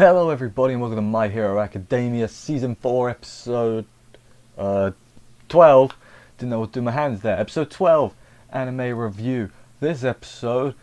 Hello everybody and welcome to My Hero Academia Season 4 Episode 12. Didn't know what to do my hands there. Episode 12 Anime Review. This episode,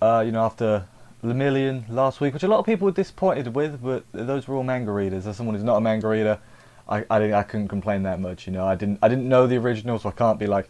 after Lemillion last week, which a lot of people were disappointed with, but those were all manga readers. As someone who's not a manga reader, I couldn't complain that much, I didn't know the original, so I can't be like,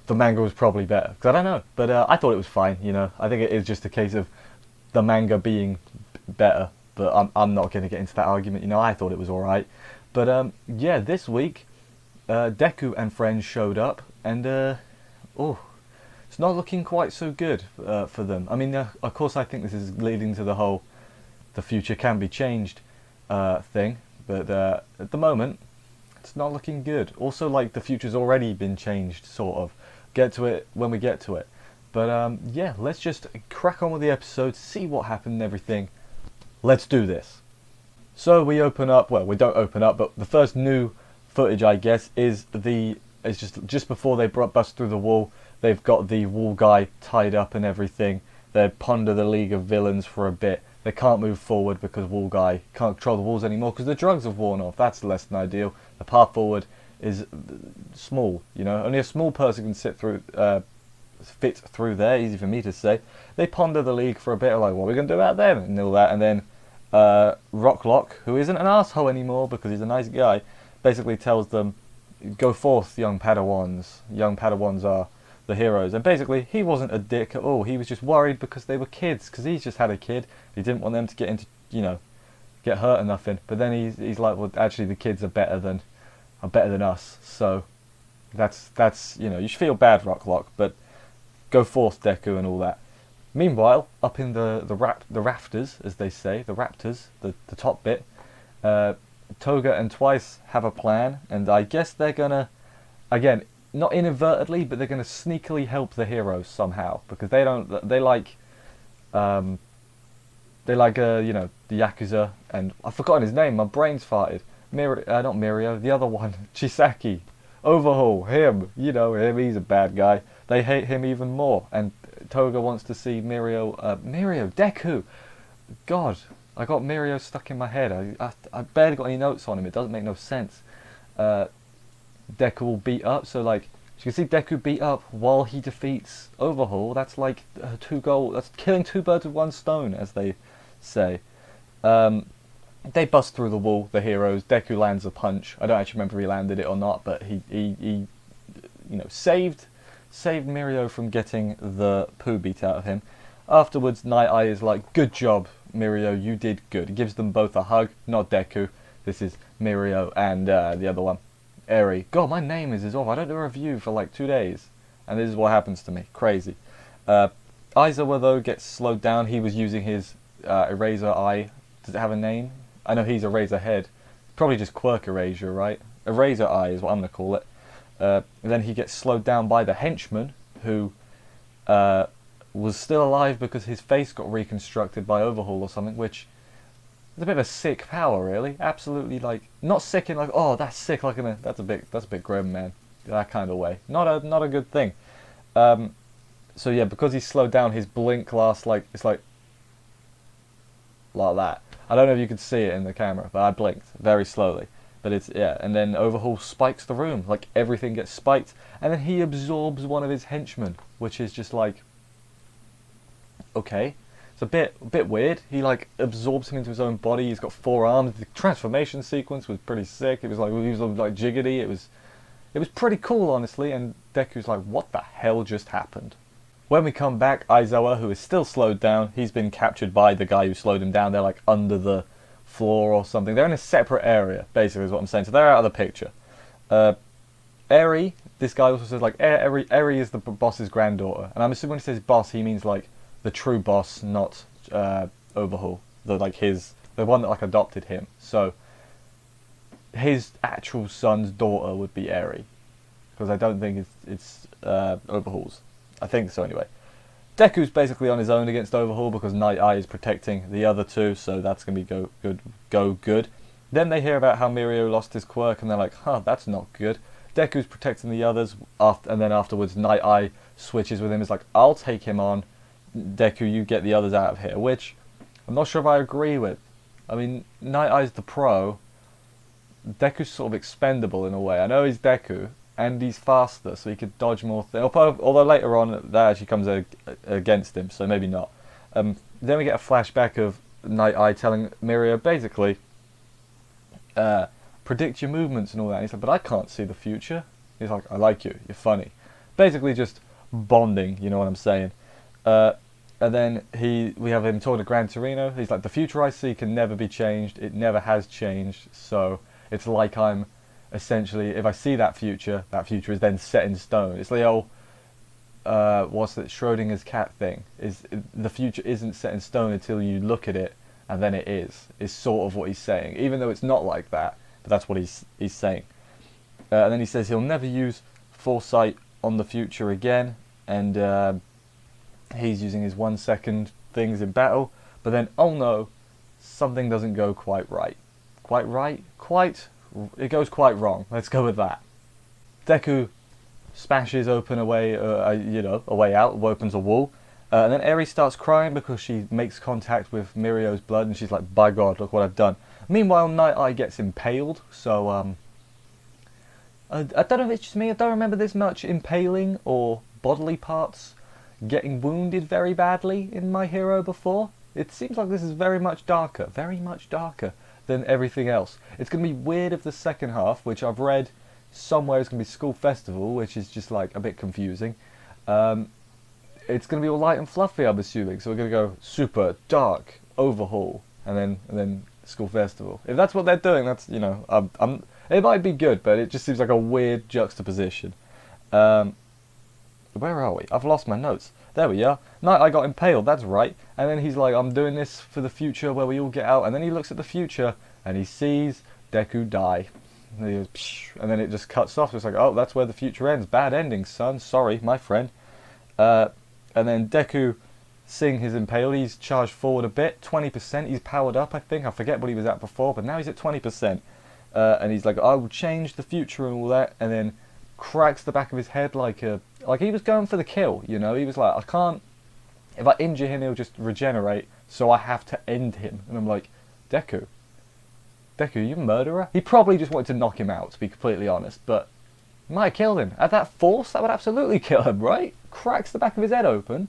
the manga was probably better, because I don't know. But I thought it was fine, I think it is just a case of the manga being better. But I'm not going to get into that argument. I thought it was alright. But yeah, this week, Deku and friends showed up, and it's not looking quite so good for them. I mean, of course, I think this is leading to the whole "the future can be changed" thing. But at the moment, it's not looking good. Also, like the future's already been changed, sort of. Get to it when we get to it. But yeah, let's just crack on with the episode, see what happened and everything. Let's do this. So we open up, well, we don't open up, but the first new footage, I guess, is just before they bust through the wall. They've got the wall guy tied up and everything. They ponder the League of Villains for a bit. They can't move forward because wall guy can't control the walls anymore because the drugs have worn off. That's less than ideal. The path forward is small, Only a small person can fit through there, easy for me to say. They ponder the League for a bit, like, what are we going to do about them? And all that, and then Rocklock, who isn't an asshole anymore because he's a nice guy, basically tells them, go forth, young Padawans. Young Padawans are the heroes. And basically, he wasn't a dick at all. He was just worried because they were kids, because he's just had a kid. He didn't want them to get into, get hurt or nothing. But then he's like, well, actually, the kids are better than us. So that's you should feel bad, Rocklock, but go forth, Deku, and all that. Meanwhile, up in the rafters, as they say, the raptors, the top bit, Toga and Twice have a plan, and I guess they're gonna, again, not inadvertently, but they're gonna sneakily help the heroes somehow, because they like the Yakuza, and I've forgotten his name, my brain's farted. Not Mirio, the other one, Chisaki, Overhaul, him, him, he's a bad guy. They hate him even more, and Toga wants to see Deku. God, I got Mirio stuck in my head. I barely got any notes on him. It doesn't make no sense. Deku will beat up, so like you can see Deku beat up while he defeats Overhaul. That's like that's killing two birds with one stone, as they say. They bust through the wall, the heroes. Deku lands a punch. I don't actually remember if he landed it or not, but he saved Mirio from getting the poo beat out of him. Afterwards, Night Eye is like, good job, Mirio, you did good. He gives them both a hug, not Deku. This is Mirio and the other one, Eri. God, my name is off. I don't do a review for like 2 days. And this is what happens to me. Crazy. Aizawa, though, gets slowed down. He was using his Eraser Eye. Does it have a name? I know he's Eraser Head. Probably just Quirk Erasure, right? Eraser Eye is what I'm going to call it. Then he gets slowed down by the henchman, who was still alive because his face got reconstructed by Overhaul or something, which is a bit of a sick power, really. Absolutely, like, not sick in like, oh, that's sick, like that's a bit grim, man. That kind of way. Not a good thing. So yeah, because he's slowed down, his blink lasts it's like that. I don't know if you could see it in the camera, but I blinked very slowly. But and then Overhaul spikes the room, like everything gets spiked, and then he absorbs one of his henchmen, which is just like, okay, it's a bit weird. He like absorbs him into his own body. He's got 4 arms. The transformation sequence was pretty sick. It was like he was like jiggity. It was pretty cool, honestly. And Deku's like, what the hell just happened? When we come back, Aizawa, who is still slowed down, he's been captured by the guy who slowed him down. They're like under the floor or something. They're in a separate area, basically, is what I'm saying. So they're out of the picture. Eri, this guy also says like Eri is the boss's granddaughter, and I'm assuming when he says boss, he means like the true boss, not Overhaul, the one that like adopted him. So his actual son's daughter would be Eri, because I don't think it's Overhaul's. I think so anyway. Deku's basically on his own against Overhaul because Night Eye is protecting the other two, so that's going to be go good. Then they hear about how Mirio lost his quirk, and they're like, huh, that's not good. Deku's protecting the others, and then afterwards Night Eye switches with him. It's like, I'll take him on. Deku, you get the others out of here, which I'm not sure if I agree with. I mean, Night Eye's the pro. Deku's sort of expendable in a way. I know he's Deku, and he's faster, so he could dodge more things. Although later on, that actually comes against him, so maybe not. Then we get a flashback of Night Eye telling Mirio basically, predict your movements and all that. And he's like, but I can't see the future. He's like, I like you. You're funny. Basically, just bonding. You know what I'm saying? And then we have him talking to Gran Torino. He's like, the future I see can never be changed. It never has changed. So it's like I'm essentially, if I see that future is then set in stone. It's the old, what's it, Schrodinger's cat thing. The future isn't set in stone until you look at it, and then it is. Is sort of what he's saying, even though it's not like that. But that's what he's saying. And then he says he'll never use foresight on the future again, and he's using his 1 second things in battle. But then, oh no, something doesn't go quite right. Quite right? It goes quite wrong. Let's go with that. Deku smashes open a way out, opens a wall. And then Eri starts crying because she makes contact with Mirio's blood, and she's like, by God, look what I've done. Meanwhile, Night Eye gets impaled, so I don't know if it's just me, I don't remember this much impaling or bodily parts getting wounded very badly in My Hero before. It seems like this is very much darker than everything else. It's going to be weird if the second half, which I've read somewhere is going to be School Festival, which is just like a bit confusing. It's going to be all light and fluffy, I'm assuming. So we're going to go super dark overhaul, and then School Festival. If that's what they're doing, that's, you know, it might be good, but it just seems like a weird juxtaposition. Where are we? I've lost my notes. There we are. Night Eye got impaled, that's right. And then he's like, I'm doing this for the future where we all get out. And then he looks at the future and he sees Deku die. And he goes, psh, and then it just cuts off. It's like, oh, that's where the future ends. Bad ending, son. Sorry, my friend. And then Deku, seeing his impaled, he's charged forward a bit. 20%. He's powered up, I think. I forget what he was at before, but now he's at 20%. And he's like, I will change the future and all that. And then cracks the back of his head like he was going for the kill, you know. He was like, I can't, if I injure him he'll just regenerate, so I have to end him. And I'm like, Deku, you murderer. He probably just wanted to knock him out, to be completely honest, but he might have killed him. At that force, that would absolutely kill him, right? Cracks the back of his head open.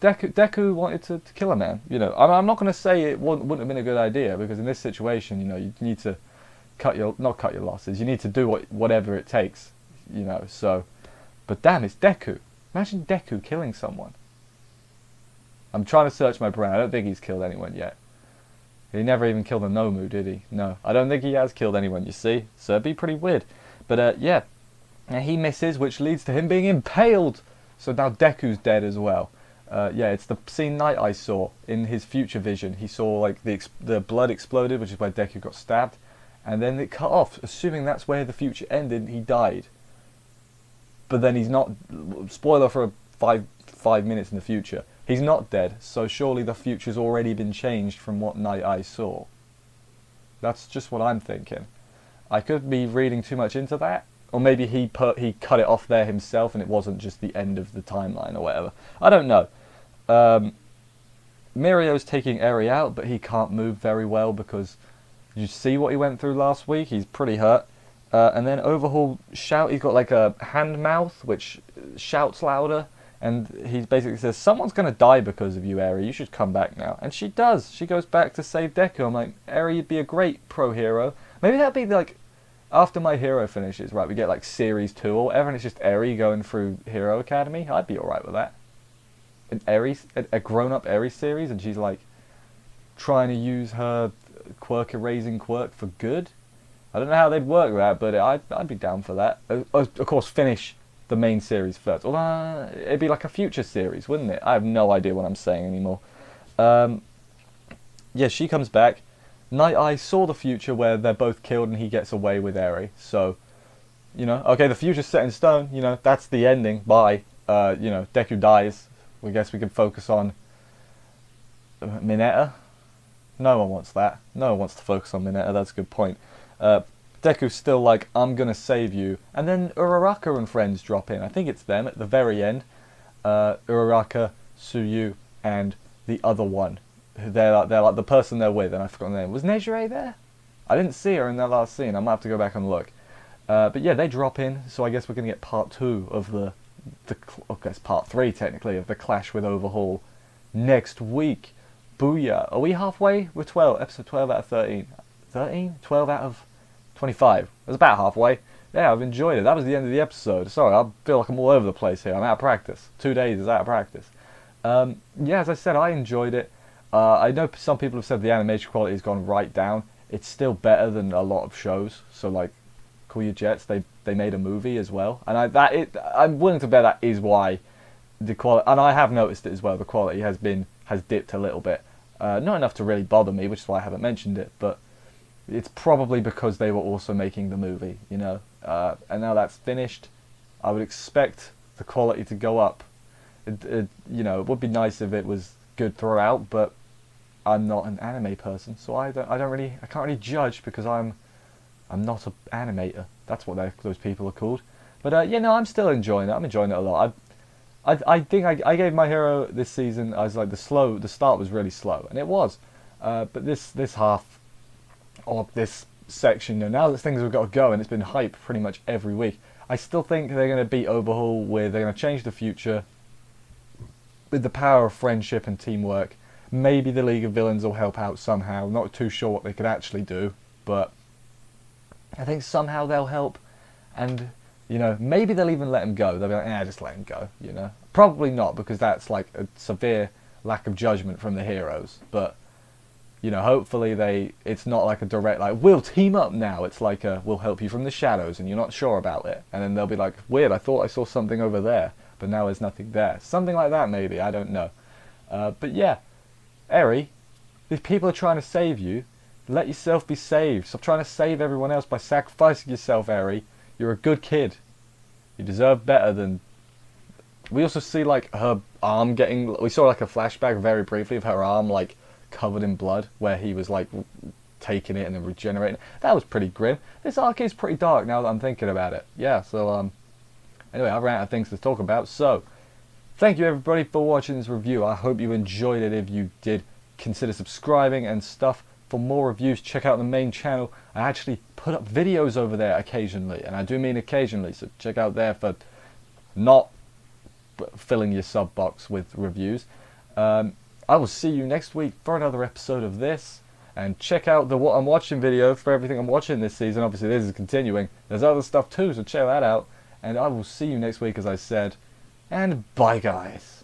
Deku wanted to kill a man, you know. I'm not going to say it wouldn't have been a good idea, because in this situation, you know, you need to not cut your losses. You need to do whatever it takes, you know. So, but damn, it's Deku. Imagine Deku killing someone. I'm trying to search my brain. I don't think he's killed anyone yet. He never even killed a Nomu, did he? No, I don't think he has killed anyone. You see, so it'd be pretty weird. But yeah, and he misses, which leads to him being impaled. So now Deku's dead as well. Yeah, it's the scene Night Eye saw in his future vision. He saw like the blood exploded, which is where Deku got stabbed. And then it cut off, assuming that's where the future ended. He died, but then he's not. Spoiler for 5 minutes in the future. He's not dead, so surely the future's already been changed from what Night Eye saw. That's just what I'm thinking. I could be reading too much into that, or maybe he cut it off there himself, and it wasn't just the end of the timeline or whatever. I don't know. Mirio's taking Eri out, but he can't move very well because. You see what he went through last week? He's pretty hurt. And then Overhaul shout. He's got like a hand mouth which shouts louder, and he basically says, "Someone's gonna die because of you, Eri. You should come back now." And she does. She goes back to save Deku. I'm like, Eri, you'd be a great pro hero. Maybe that'd be like after My Hero finishes, right? We get like series 2 or whatever, and it's just Eri going through Hero Academy. I'd be alright with that. A grown-up Eri series, and she's like trying to use her quirk erasing quirk for good. I don't know how they'd work that, but I'd be down for that. Of course, finish the main series first. Although it'd be like a future series, wouldn't it? I have no idea what I'm saying anymore. Yeah, she comes back. Night Eye saw the future where they're both killed and he gets away with Eri. So, you know, okay, the future's set in stone. You know, that's the ending. Bye. You know, Deku dies. I guess we can focus on Mineta. No one wants that. No one wants to focus on Mineta. That's a good point. Deku's still like, I'm gonna save you. And then Uraraka and friends drop in. I think it's them at the very end. Uraraka, Tsuyu, and the other one. they're like the person they're with, and I forgot the name. Was Nejire there? I didn't see her in that last scene. I might have to go back and look. But yeah, they drop in, so I guess we're gonna get part 2 of the I guess part 3 technically of the clash with Overhaul next week. Booyah! Are we halfway? We're 12. Episode 12 out of 13. 13? 12 out of 25. It was about halfway. Yeah, I've enjoyed it. That was the end of the episode. Sorry, I feel like I'm all over the place here. I'm out of practice. 2 days is out of practice. Yeah, as I said, I enjoyed it. I know some people have said the animation quality has gone right down. It's still better than a lot of shows. So like, Cool Your Jets, they made a movie as well, and I'm willing to bet that is why the quality. And I have noticed it as well. The quality has dipped a little bit. Not enough to really bother me, which is why I haven't mentioned it. But it's probably because they were also making the movie, you know. And now that's finished, I would expect the quality to go up. You know, it would be nice if it was good throughout, but I'm not an anime person, so I can't really judge because I'm not an animator. That's what those people are called. But yeah, no, I'm still enjoying it. I'm enjoying it a lot. I think I gave My Hero this season. I was like the start was really slow, and it was. But this half or this section, you know, now that things have got to go and it's been hype pretty much every week, I still think they're going to beat Overhaul they're going to change the future with the power of friendship and teamwork. Maybe the League of Villains will help out somehow. Not too sure what they could actually do, but I think somehow they'll help, and you know, maybe they'll even let him go. They'll be like, just let him go, you know. Probably not, because that's like a severe lack of judgment from the heroes, but you know, hopefully it's not like a direct, like, we'll team up now. It's like we'll help you from the shadows, and you're not sure about it. And then they'll be like, weird, I thought I saw something over there, but now there's nothing there. Something like that, maybe, I don't know. But yeah, Eri, these people are trying to save you. Let yourself be saved. Stop trying to save everyone else by sacrificing yourself, Eri. You're a good kid. You deserve better than... We also see, like, her arm getting... We saw, like, a flashback very briefly of her arm, like, covered in blood, where he was like taking it and then regenerating. That was pretty grim. This arc is pretty dark now that I'm thinking about it. Yeah, so anyway, I've ran out of things to talk about, so thank you everybody for watching this review. I hope you enjoyed it. If you did, consider subscribing and stuff. For more reviews, check out the main channel. I actually put up videos over there occasionally, and I do mean occasionally, so check out there for not filling your sub box with reviews. I will see you next week for another episode of this, and check out the What I'm Watching video for everything I'm watching this season. Obviously this is continuing. There's other stuff too, so check that out, and I will see you next week as I said, and bye guys.